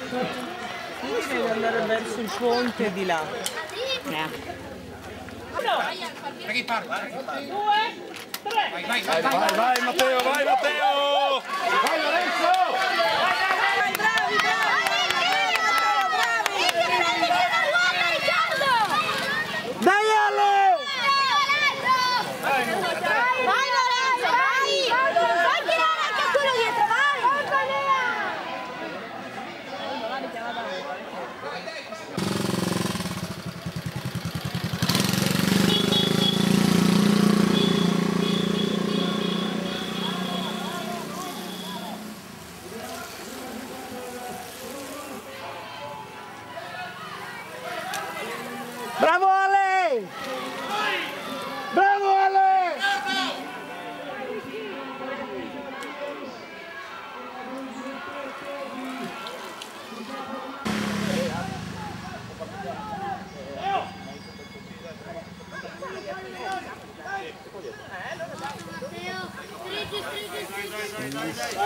Quindi deve andare verso il ponte di là. Da chi parla? 2, 3. Vai Matteo, vai Matteo! Vai Lorenzo! Dai Ale! Vai Lorenzo, vai! Fai tirare anche quello dietro, vai! Bravo Ale! Bravo Ale!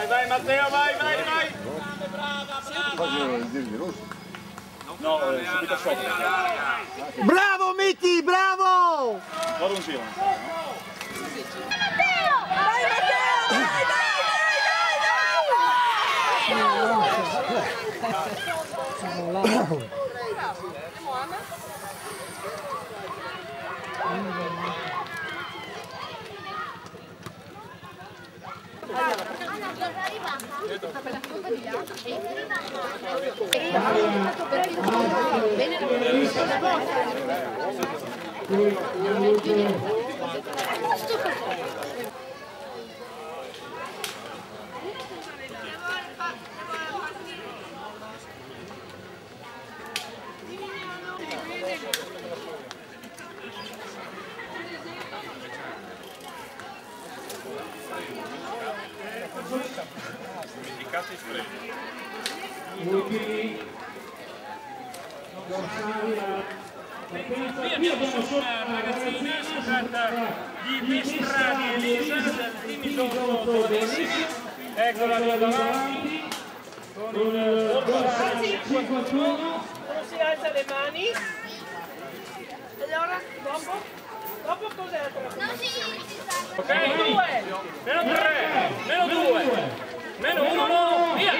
Vai Matteo, vai! No, subito sopra. Bravo Miki, bravo! Guarda un giro. Matteo! Vai Matteo! Qui abbiamo una ragazzina, si tratta di Mestrani Elisa del team Isoto Dennis, eccola lì davanti, con il 51. Uno si alza le mani. E allora, dopo cos'è la Ok? Meno 3, meno 2, meno 1, via!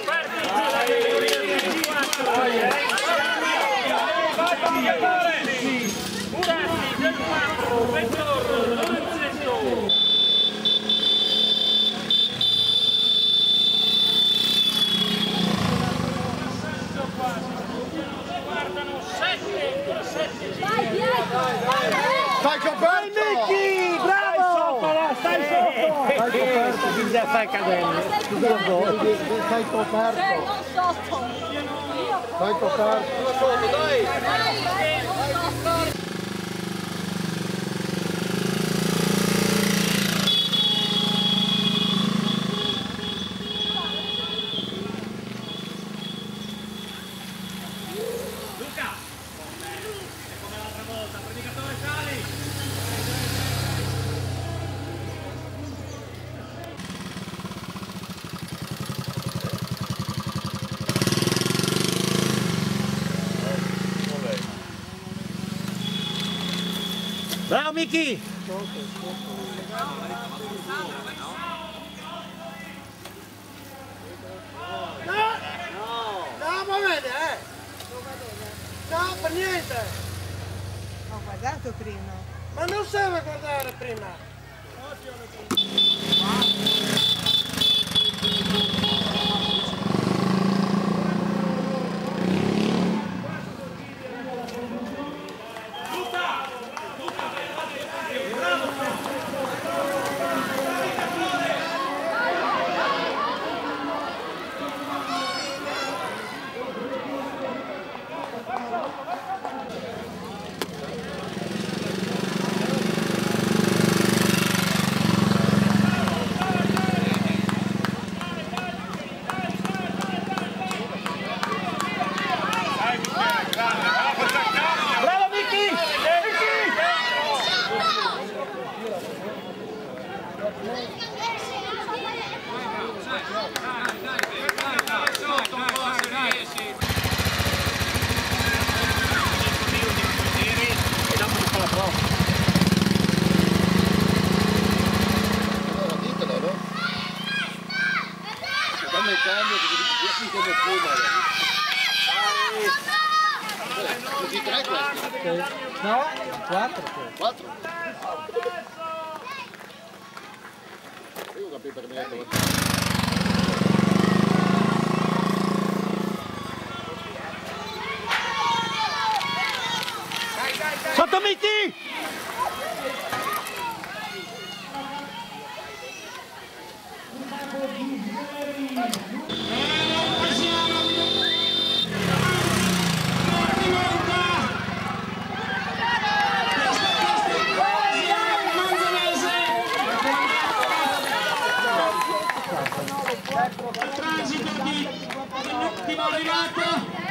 Parti giù la categoria di 4. Muratti del 4, Vettor, Lorenzetto. Guardano 7, 7. Stai coperto! Miki, bravo! Stai sotto! Stai coperto, bisogna fare cadere. Stai coperto! Non sotto! Stai coperto! Luca! È come l'altra volta, predicatore sali! Bravo Miki! No, va bene, No, per niente! Ho guardato prima. Ma non serve guardare prima! Così 3 questi? No, 4. 4? Io ho capito che mi hai detto. Sotto Mitti! Transito di l'ultimo arrivato